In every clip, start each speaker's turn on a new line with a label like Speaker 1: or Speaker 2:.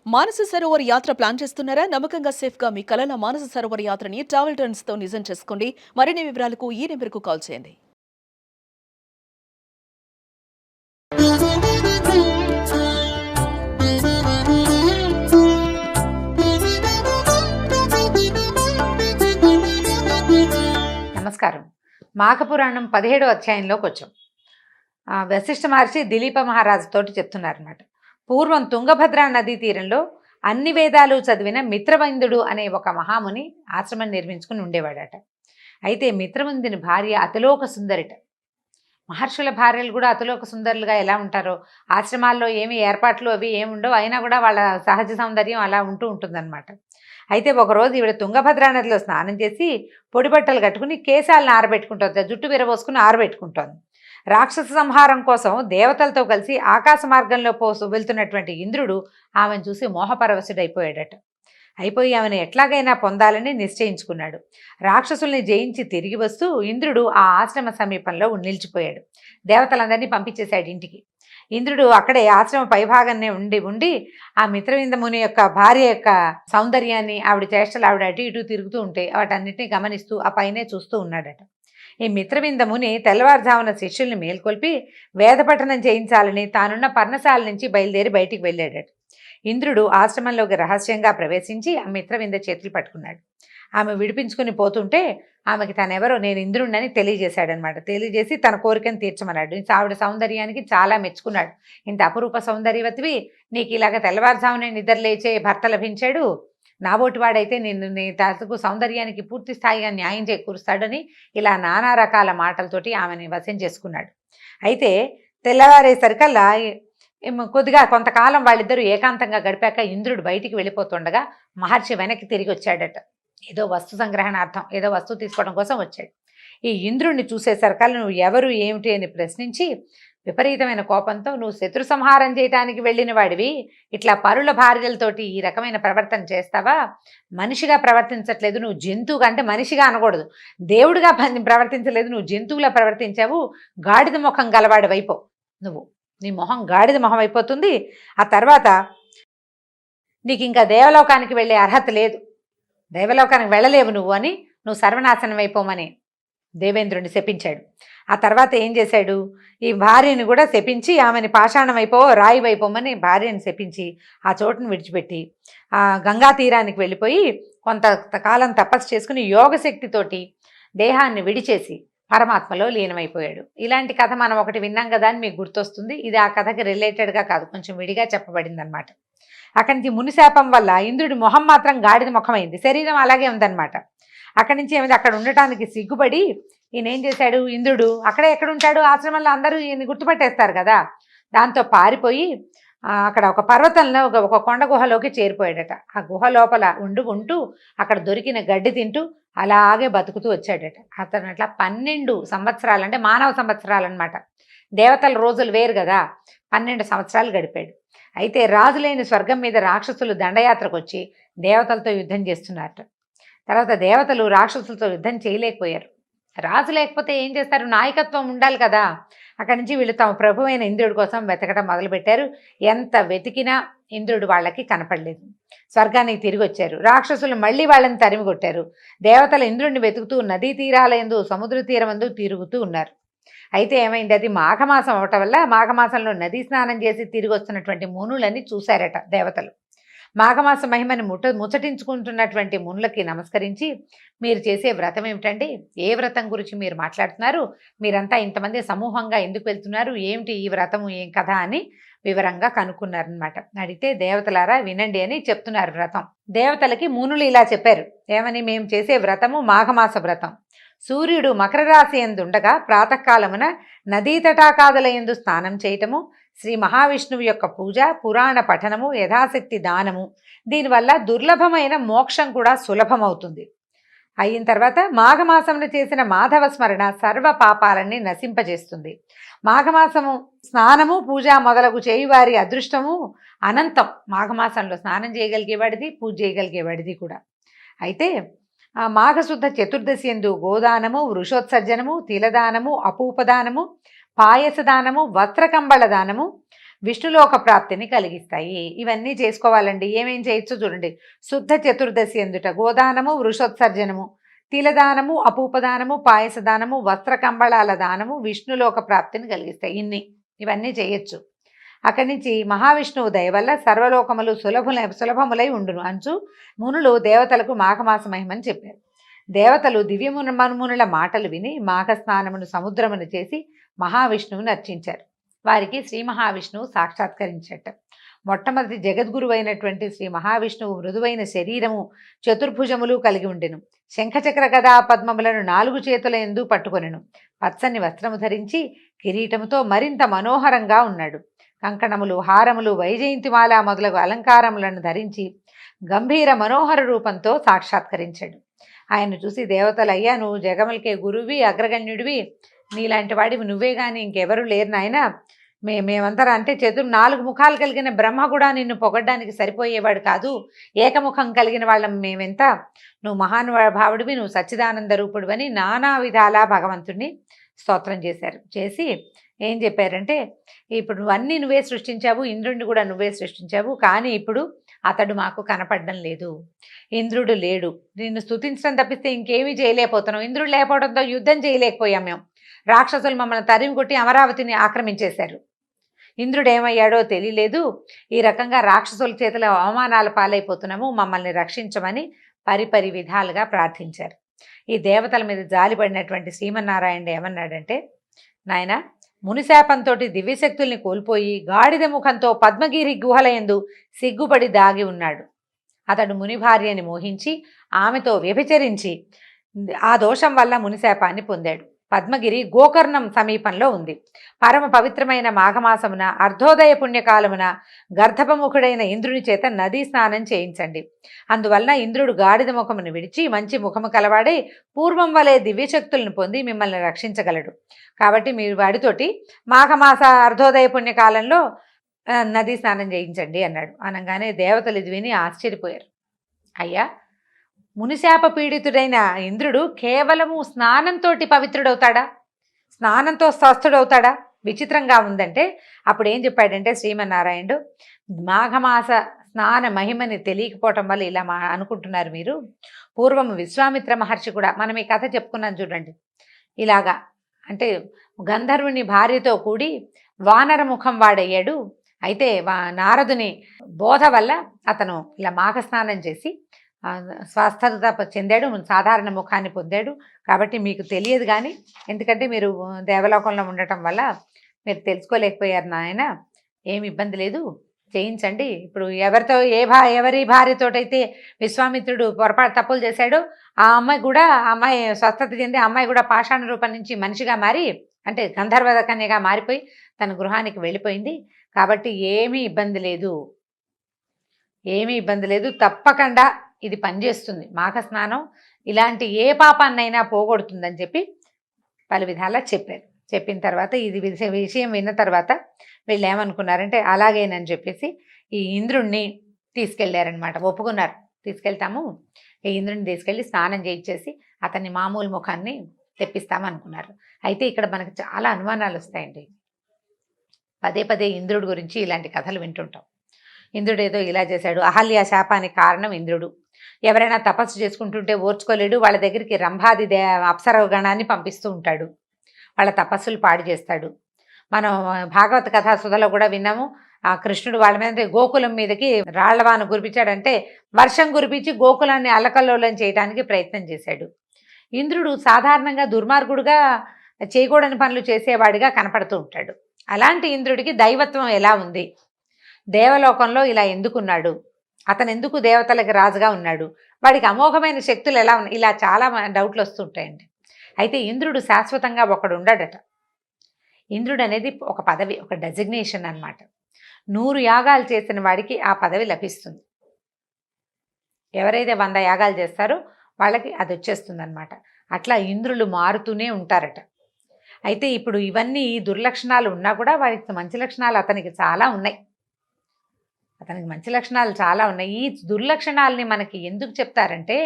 Speaker 1: మానస సరోవర్ యాత్ర ప్లాన్ చేస్తున్నారా? నమ్మకంగా సేఫ్ గా మీ కలల మానస సరోవర్ యాత్రని ట్రావెల్ టర్న్స్ తో నిజం చేసుకోండి. మరిన్ని వివరాలకు ఈ నెంబర్కు కాల్ చేయండి.
Speaker 2: నమస్కారం. మాఘపురాణం 17వ అధ్యాయంలోకి వచ్చాం. వశిష్ఠ మహర్షి దిలీప మహారాజు తోటి చెప్తున్నారన్నమాట. పూర్వం తుంగభద్ర నదీ తీరంలో అన్ని వేదాలు చదివిన మిత్రవందుడు అనే ఒక మహాముని ఆశ్రమం నిర్మించుకుని ఉండేవాడట. అయితే మిత్రవందుని భార్య అతిలోక సుందరిట. మహర్షుల భార్యలు కూడా అతిలోక సుందరులుగా ఎలా ఉంటారో, ఆశ్రమాల్లో ఏమి ఏర్పాట్లు అవి ఏముండవు, అయినా కూడా వాళ్ళ సహజ సౌందర్యం అలా ఉంటుందన్నమాట. అయితే ఒకరోజు ఈవిడ తుంగభద్రా నదిలో స్నానం చేసి పొడి బట్టలు కట్టుకుని కేశాలను ఆరబెట్టుకుంటుంది, జుట్టు విరబోసుకుని ఆరబెట్టుకుంటోంది. రాక్షస సంహారం కోసం దేవతలతో కలిసి ఆకాశ మార్గంలో వెళ్తున్నటువంటి ఇంద్రుడు ఆమెను చూసి మోహపరవశుడైపోయాడట. అయిపోయి ఆమెను ఎట్లాగైనా పొందాలని నిశ్చయించుకున్నాడు. రాక్షసుల్ని జయించి తిరిగి వస్తూ ఇంద్రుడు ఆ ఆశ్రమ సమీపంలో నిలిచిపోయాడు. దేవతలందరినీ పంపించేశాడు ఇంటికి. ఇంద్రుడు అక్కడే ఆశ్రమ పైభాగాన్నే ఉండి ఆ మిత్రవిందముని యొక్క భార్య యొక్క సౌందర్యాన్ని, ఆవిడ చేష్టలు, ఆవిడ అటు ఇటు తిరుగుతూ ఉంటే వాటన్నిటిని గమనిస్తూ ఆ పైనే చూస్తూ ఉన్నాడట. ఈ మిత్రవిందముని తెల్లవారుజామున శిష్యుల్ని మేల్కొల్పి వేదపఠనం చేయించాలని తానున్న పర్ణశాల నుంచి బయలుదేరి బయటికి వెళ్ళాడట. ఇంద్రుడు ఆశ్రమంలోకి రహస్యంగా ప్రవేశించి ఆ మిత్రవింద చేతులు పట్టుకున్నాడు. ఆమె విడిపించుకుని పోతుంటే ఆమెకి తనెవరో నేను ఇంద్రుడినని తెలియజేశాడనమాట. తెలియజేసి తన కోరికను తీర్చమన్నాడు. ఆవిడ సౌందర్యానికి చాలా మెచ్చుకున్నాడు. ఇంత అపురూప సౌందర్యవతివి, నీకు ఇలాగ తెల్లవారుజామునే నిద్ర లేచే భర్త లభించాడు, నాబోటి వాడైతే నీ తనకు సౌందర్యానికి పూర్తి స్థాయిగా న్యాయం చేకూరుస్తాడని ఇలా నానా రకాల మాటలతోటి ఆమెని వశం చేసుకున్నాడు. అయితే తెల్లవారేసరికల్లా కొద్దిగా కొంతకాలం వాళ్ళిద్దరూ ఏకాంతంగా గడిపాక ఇంద్రుడు బయటికి వెళ్ళిపోతుండగా మహర్షి వెనక్కి తిరిగి వచ్చాడట. ఏదో వస్తు సంగ్రహణార్థం, ఏదో వస్తువు తీసుకోవడం కోసం వచ్చాడు. ఈ ఇంద్రుడిని చూసేసరికల్లా నువ్వు ఎవరు ఏమిటి అని ప్రశ్నించి విపరీతమైన కోపంతో, నువ్వు శత్రు సంహారం చేయటానికి వెళ్ళిన వాడివి, ఇట్లా పరుల భార్యలతోటి ఈ రకమైన ప్రవర్తన చేస్తావా? మనిషిగా ప్రవర్తించట్లేదు, నువ్వు జంతువుగా, అంటే మనిషిగా అనకూడదు, దేవుడిగా ప్రవర్తించలేదు, నువ్వు జంతువులా ప్రవర్తించావు, గాడిద ముఖం గలవాడి వైపో నువ్వు, నీ మొహం గాడిద మొహం అయిపోతుంది, ఆ తర్వాత నీకు ఇంకా దేవలోకానికి వెళ్ళే అర్హత లేదు, దేవలోకానికి వెళ్ళలేవు నువ్వు అని, నువ్వు సర్వనాశనం అయిపోమని దేవేంద్రుడిని శపించాడు. ఆ తర్వాత ఏం చేశాడు, ఈ భార్యని కూడా శపించి ఆమెని పాషాణం రాయి అయిపోమని భార్యని శపించి ఆ చోటును విడిచిపెట్టి ఆ గంగా తీరానికి వెళ్ళిపోయి కొంతకాలం తపస్సు చేసుకుని యోగశక్తితోటి దేహాన్ని విడిచేసి పరమాత్మలో లీనమైపోయాడు. ఇలాంటి కథ మనం ఒకటి విన్నాం కదా అని మీకు గుర్తొస్తుంది. ఇది ఆ కథకి రిలేటెడ్గా కాదు, కొంచెం విడిగా చెప్పబడింది అనమాట. అక్కడి నుంచి మునిశాపం వల్ల ఇంద్రుడి మొహం మాత్రం గాడిద ముఖమైంది, శరీరం అలాగే ఉందన్నమాట. అక్కడి నుంచి ఏమైంది, అక్కడ ఉండటానికి సిగ్గుపడి ఈయన ఏం చేశాడు, ఇంద్రుడు అక్కడే ఎక్కడ ఉంటాడు, ఆశ్రమంలో అందరూ ఈయన గుర్తుపట్టేస్తారు కదా, దాంతో పారిపోయి అక్కడ ఒక పర్వతంలో ఒక కొండ గుహలోకి చేరిపోయాడట. ఆ గుహ లోపల ఉంటూ అక్కడ దొరికిన గడ్డి తింటూ అలాగే బతుకుతూ వచ్చాడట. అతను అట్లా 12 సంవత్సరాలు, అంటే మానవ సంవత్సరాలు అనమాట, దేవతల రోజులు వేరు కదా, 12 సంవత్సరాలు గడిపాడు. అయితే రాజు లేని స్వర్గం మీద రాక్షసులు దండయాత్రకు వచ్చి దేవతలతో యుద్ధం చేస్తున్నారట. తర్వాత దేవతలు రాక్షసులతో యుద్ధం చేయలేకపోయారు. రాజు లేకపోతే ఏం చేస్తారు, నాయకత్వం ఉండాలి కదా. అక్కడి నుంచి వీళ్ళు తమ ప్రభు అయిన ఇంద్రుడి కోసం వెతకడం మొదలుపెట్టారు. ఎంత వెతికినా ఇంద్రుడు వాళ్ళకి కనపడలేదు. స్వర్గానికి తిరిగి వచ్చారు. రాక్షసులు మళ్ళీ వాళ్ళని తరిమి కొట్టారు. దేవతలు ఇంద్రుడిని వెతుకుతూ నదీ తీరాలందు, సముద్ర తీరమందు తిరుగుతూ ఉన్నారు. అయితే ఏమైంది, అది మాఘమాసం అవటం వల్ల మాఘమాసంలో నదీ స్నానం చేసి తిరిగి వస్తున్నటువంటి మునులని చూశారట దేవతలు. మాఘమాస మహిమని ముచ్చటించుకుంటున్నటువంటి మునులకి నమస్కరించి, మీరు చేసే వ్రతం ఏమిటండి, ఏ వ్రతం గురించి మీరు మాట్లాడుతున్నారు, మీరంతా ఇంతమంది సమూహంగా ఎందుకు వెళ్తున్నారు, ఏమిటి ఈ వ్రతము, ఏం కథ అని వివరంగా కనుక్కున్నారనమాట. అడిగితే దేవతలారా వినండి అని చెప్తున్నారు వ్రతం. దేవతలకి మునులు ఇలా చెప్పారు, ఏమని, మేము చేసే వ్రతము మాఘమాస వ్రతం. సూర్యుడు మకర రాశి యందుండగా ప్రాతకాలమున నదీ తటాకాదుల యందు స్నానం చేయటము, శ్రీ మహావిష్ణువు యొక్క పూజ, పురాణ పఠనము, యథాశక్తి దానము, దీనివల్ల దుర్లభమైన మోక్షం కూడా సులభమవుతుంది. అయిన తర్వాత మాఘమాసమును చేసిన మాధవ స్మరణ సర్వ పాపాలన్నీ నశింపజేస్తుంది. మాఘమాసము స్నానము, పూజ మొదలగు చేయువారి అదృష్టము అనంతం. మాఘమాసంలో స్నానం చేయగలిగేవాడిది, పూజ చేయగలిగేవాడిది కూడా. అయితే మాఘశుద్ధ చతుర్దశి యందు గోదానము, వృషోత్సర్జనము, తిలదానము, అపూపదానము, పాయసదానము, వస్త్రకంబళ దానము, విష్ణులోక ప్రాప్తిని కలిగిస్తాయి. ఇవన్నీ చేసుకోవాలండి. ఏమేం చేయొచ్చో చూడండి. శుద్ధ చతుర్దశి ఎందుట గోదానము, వృషోత్సర్జనము, తిలదానము, అపూపదానము, పాయసదానము, వస్త్ర కంబళాల దానము విష్ణులోక ప్రాప్తిని కలిగిస్తాయి. ఇవన్నీ చేయొచ్చు. అక్కడి నుంచి మహావిష్ణువు దయ వల్ల సర్వలోకములు సులభములై ఉండును అంచు మునులు దేవతలకు మాఘమాస మహిమని చెప్పారు. దేవతలు దివ్యమునుల మాటలు విని మాఘ స్నానమును సముద్రమును చేసి మహావిష్ణువుని అర్చించారు. వారికి శ్రీ మహావిష్ణువు సాక్షాత్కరించట. మొట్టమొదటి జగద్గురు అయినటువంటి శ్రీ మహావిష్ణువు మృదువైన శరీరము, చతుర్భుజములు కలిగి ఉండెను. శంఖచక్ర గదా పద్మములను 4 చేతుల యందు పట్టుకొనెను. పచ్చని వస్త్రము ధరించి కిరీటముతో మరింత మనోహరంగా ఉన్నాడు. కంకణములు, హారములు, వైజయంతిమాల మొదలగు అలంకారములను ధరించి గంభీర మనోహర రూపంతో సాక్షాత్కరించాడు. ఆయన చూసి దేవతలు, అయ్యా నువ్వు జగములకే గురువి, అగ్రగణ్యుడివి, నీలాంటి వాడివి నువ్వే కానీ ఇంకెవరు లేరు నాయన. మేమందరం అంటే 4 ముఖాలు కలిగిన బ్రహ్మ కూడా నిన్ను పొగడ్డానికి సరిపోయేవాడు కాదు. ఏకముఖం కలిగిన వాళ్ళం మేమెంత. నువ్వు మహానుభావుడివి, నువ్వు సచ్చిదానంద రూపుడు అని నానా విధాలా భగవంతుడిని స్తోత్రం చేశారు. చేసి ఏం చెప్పారంటే, ఇప్పుడు నువ్వే సృష్టించావు, ఇంద్రుడిని కూడా నువ్వే సృష్టించావు, కానీ ఇప్పుడు అతడు మాకు కనపడడం లేదు. ఇంద్రుడు లేడు. నిన్ను స్తుతించడం తప్పిస్తే ఇంకేమీ చేయలేకపోతున్నాం. ఇంద్రుడు లేకపోవడంతో యుద్ధం చేయలేకపోయాం మేము. రాక్షసులు మమ్మల్ని తరిమి కొట్టి అమరావతిని ఆక్రమించేశారు. ఇంద్రుడు ఏమయ్యాడో తెలియలేదు. ఈ రకంగా రాక్షసుల చేతిలో అవమానాల పాలైపోతున్నాము, మమ్మల్ని రక్షించమని పరిపరి విధాలుగా ప్రార్థించారు. ఈ దేవతల మీద జాలిపడినటువంటి శ్రీమన్నారాయణుడు ఏమన్నాడంటే, నాయన మునిశాపంతో దివ్యశక్తుల్ని కోల్పోయి గాడిద ముఖంతో పద్మగిరి గుహలయందు సిగ్గుపడి దాగి ఉన్నాడు. అతడు ముని భార్యని మోహించి ఆమెతో వ్యభిచరించి ఆ దోషం వల్ల మునిశాపాన్ని పొందాడు. పద్మగిరి గోకర్ణం సమీపంలో ఉంది. పరమ పవిత్రమైన మాఘమాసమున అర్ధోదయ పుణ్యకాలమున గర్ధపముఖుడైన ఇంద్రుని చేత నదీ స్నానం చేయించండి. అందువలన ఇంద్రుడు గాడిద ముఖమును విడిచి మంచి ముఖము కలవాడై పూర్వం వలె దివ్యశక్తులను పొంది మిమ్మల్ని రక్షించగలడు. కాబట్టి మీరు వాడితోటి మాఘమాస అర్ధోదయ పుణ్యకాలంలో నదీ స్నానం చేయించండి అన్నాడు. అనగానే దేవతలు ఇది విని ఆశ్చర్యపోయారు. అయ్యా, మునిశాప పీడితుడైన ఇంద్రుడు కేవలము స్నానంతో పవిత్రుడవుతాడా? స్నానంతో స్వస్థుడవుతాడా? విచిత్రంగా ఉందంటే అప్పుడు ఏం చెప్పాడంటే శ్రీమన్నారాయణుడు, మాఘమాస స్నాన మహిమని తెలియకపోవటం వల్ల ఇలా అనుకుంటున్నారు మీరు. పూర్వం విశ్వామిత్ర మహర్షి కూడా, మనం ఈ కథ చెప్పుకున్నాం చూడండి, ఇలాగా అంటే గంధర్వుని భార్యతో కూడి వానర ముఖం వాడయ్యాడు. అయితే నారదుని బోధ వల్ల అతను ఇలా మాఘస్నానం చేసి స్వస్థత చెందాడు, సాధారణ ముఖాన్ని పొందాడు. కాబట్టి మీకు తెలియదు, కానీ ఎందుకంటే మీరు దేవలోకంలో ఉండటం వల్ల మీరు తెలుసుకోలేకపోయారు నాయన. ఏమి ఇబ్బంది లేదు, చేయించండి. ఇప్పుడు ఎవరి భార్యతోటైతే విశ్వామిత్రుడు పొరపాటు తప్పులు చేశాడో ఆ అమ్మాయి కూడా, అమ్మాయి స్వస్థత చెంది అమ్మాయి కూడా పాషాణ రూపం నుంచి మనిషిగా మారి, అంటే గంధర్వ కన్యగా మారిపోయి తన గృహానికి వెళ్ళిపోయింది. కాబట్టి ఏమీ ఇబ్బంది లేదు, తప్పకుండా ఇది పనిచేస్తుంది. మాఘ స్నానం ఇలాంటి ఏ పాపాన్నైనా పోగొడుతుందని చెప్పి పలు విధాలా చెప్పారు. చెప్పిన తర్వాత ఇది విషయం విన్న తర్వాత వీళ్ళు ఏమనుకున్నారంటే అలాగేనని చెప్పేసి ఈ ఇంద్రుణ్ణి తీసుకెళ్లారనమాట. ఒప్పుకున్నారు, తీసుకెళ్తాము. ఈ ఇంద్రుడిని తీసుకెళ్ళి స్నానం చేయించేసి అతన్ని మామూలు ముఖాన్ని తెప్పిస్తామనుకున్నారు. అయితే ఇక్కడ మనకు చాలా అనుమానాలు వస్తాయండి. పదే ఇంద్రుడి గురించి ఇలాంటి కథలు వింటుంటాం. ఇంద్రుడు ఏదో ఇలా చేశాడు, అహల్య శాపానికి కారణం ఇంద్రుడు. ఎవరైనా తపస్సు చేసుకుంటుంటే ఓర్చుకోలేడు, వాళ్ళ దగ్గరికి రంభాది అప్సర గణాన్ని పంపిస్తూ ఉంటాడు, వాళ్ళ తపస్సులు పాడు చేస్తాడు. మనం భాగవత కథా సుధలో కూడా విన్నాము. ఆ కృష్ణుడు వాళ్ళ మీద గోకులం మీదకి రాళ్లవాన కురిపించాడంటే వర్షం కురిపించి గోకులాన్ని అల్లకల్లోలం చేయడానికి ప్రయత్నం చేశాడు. ఇంద్రుడు సాధారణంగా దుర్మార్గుడుగా చేయకూడని పనులు చేసేవాడిగా కనపడుతూ ఉంటాడు. అలాంటి ఇంద్రుడికి దైవత్వం ఎలా ఉంది? దేవలోకంలో ఇలా ఎందుకున్నాడు? అతను ఎందుకు దేవతలకు రాజుగా ఉన్నాడు? వాడికి అమోఘమైన శక్తులు ఎలా ఉన్నాయి? ఇలా చాలా డౌట్లు వస్తుంటాయండి. అయితే ఇంద్రుడు శాశ్వతంగా ఒకడు ఉండడట. ఇంద్రుడు అనేది ఒక పదవి, ఒక డెసిగ్నేషన్ అన్నమాట. 100 యాగాలు చేసిన వాడికి ఆ పదవి లభిస్తుంది. ఎవరైతే 100 యాగాలు చేస్తారో వాళ్ళకి అది వచ్చేస్తుంది అనమాట. అట్లా ఇంద్రులు మారుతూనే ఉంటారట. అయితే ఇప్పుడు ఇవన్నీ దుర్లక్షణాలు ఉన్నా కూడా వాడికి మంచి లక్షణాలు అతనికి చాలా ఉన్నాయి. ఈ దుర్లక్షణాలని మనకి ఎందుకు చెప్తారంటే,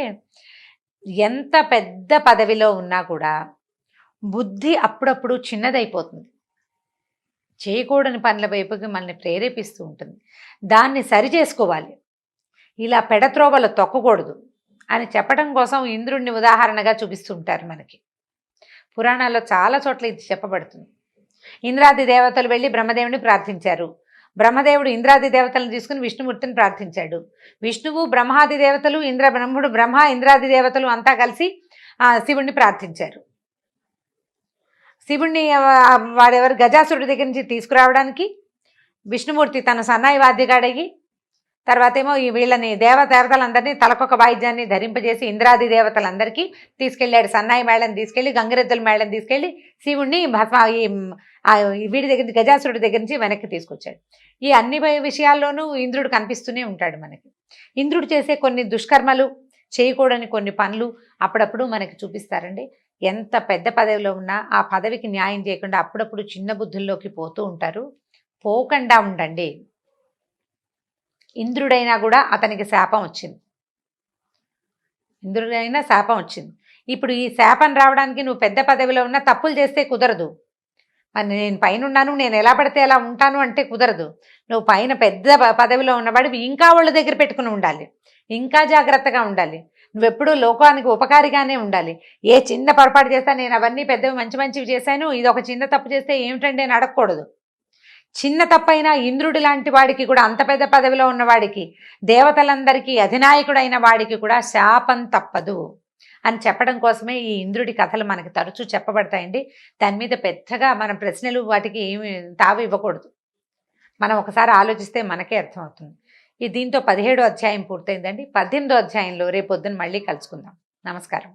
Speaker 2: ఎంత పెద్ద పదవిలో ఉన్నా కూడా బుద్ధి అప్పుడప్పుడు చిన్నదైపోతుంది. చేయకూడని పనుల వైపుకి మనల్ని ప్రేరేపిస్తూ ఉంటుంది. దాన్ని సరిచేసుకోవాలి. ఇలా పెడత్రోవలో తొక్కకూడదు అని చెప్పడం కోసం ఇంద్రుడిని ఉదాహరణగా చూపిస్తుంటారు మనకి. పురాణాల్లో చాలా చోట్ల ఇది చెప్పబడుతుంది. ఇంద్రాది దేవతలు వెళ్ళి బ్రహ్మదేవుని ప్రార్థించారు. బ్రహ్మదేవుడు ఇంద్రాది దేవతలను తీసుకుని విష్ణుమూర్తిని ప్రార్థించాడు. విష్ణువు బ్రహ్మాది దేవతలు బ్రహ్మ ఇంద్రాది దేవతలు అంతా కలిసి శివుణ్ణి ప్రార్థించారు. శివుణ్ణి వాడెవరు గజాసురుడి దగ్గర నుంచి తీసుకురావడానికి విష్ణుమూర్తి తన సన్నాయి వాద్యగాడయ్యి, తర్వాత ఏమో వీళ్ళని దేవతలందరినీ తలకొక వాయిద్యాన్ని ధరింపజేసి ఇంద్రాది దేవతలందరికీ తీసుకెళ్ళాడు. సన్నాయి మేళని తీసుకెళ్ళి, గంగిరెద్దుల మేళని తీసుకెళ్ళి శివుణ్ణి వీడి దగ్గర గజాసురుడి దగ్గర నుంచి వెనక్కి తీసుకొచ్చాడు. ఈ అన్ని విషయాల్లోనూ ఇంద్రుడు కనిపిస్తూనే ఉంటాడు మనకి. ఇంద్రుడు చేసే కొన్ని దుష్కర్మలు, చేయకూడని కొన్ని పనులు అప్పుడప్పుడు మనకి చూపిస్తారండి. ఎంత పెద్ద పదవిలో ఉన్నా ఆ పదవికి న్యాయం చేయకుండా అప్పుడప్పుడు చిన్న బుద్ధుల్లోకి పోతూ ఉంటారు. పోకుండా ఉండండి. ఇంద్రుడైనా కూడా అతనికి శాపం వచ్చింది. ఇంద్రుడైనా శాపం వచ్చింది. ఇప్పుడు ఈ శాపం రావడానికి నువ్వు పెద్ద పదవిలో ఉన్నా తప్పులు చేస్తే కుదరదు. మరి నేను పైన ఉన్నాను, నేను ఎలా పడితే ఎలా ఉంటాను అంటే కుదరదు. నువ్వు పైన పెద్ద పదవిలో ఉన్నవాడివి ఇంకా వాళ్ళ దగ్గర పెట్టుకుని ఉండాలి. ఇంకా జాగ్రత్తగా ఉండాలి. నువ్వెప్పుడూ లోకానికి ఉపకారిగానే ఉండాలి. ఏ చిన్న పొరపాటు చేస్తా నేను అవన్నీ పెద్దవి మంచివి చేశాను, ఇది ఒక చిన్న తప్పు చేస్తే ఏమిటండి అని అడగకూడదు. చిన్న తప్పైనా ఇంద్రుడి లాంటి వాడికి కూడా, అంత పెద్ద పదవిలో ఉన్నవాడికి, దేవతలందరికీ అధినాయకుడైన వాడికి కూడా శాపం తప్పదు అని చెప్పడం కోసమే ఈ ఇంద్రుడి కథలు మనకి తరచూ చెప్పబడతాయండి. దాని మీద పెద్దగా మనం ప్రశ్నలు వాటికి ఏమి తావు ఇవ్వకూడదు. మనం ఒకసారి ఆలోచిస్తే మనకే అర్థమవుతుంది. దీంతో 17వ అధ్యాయం పూర్తయిందండి. 18వ అధ్యాయంలో రేపొద్దున మళ్ళీ కలుసుకుందాం. నమస్కారం.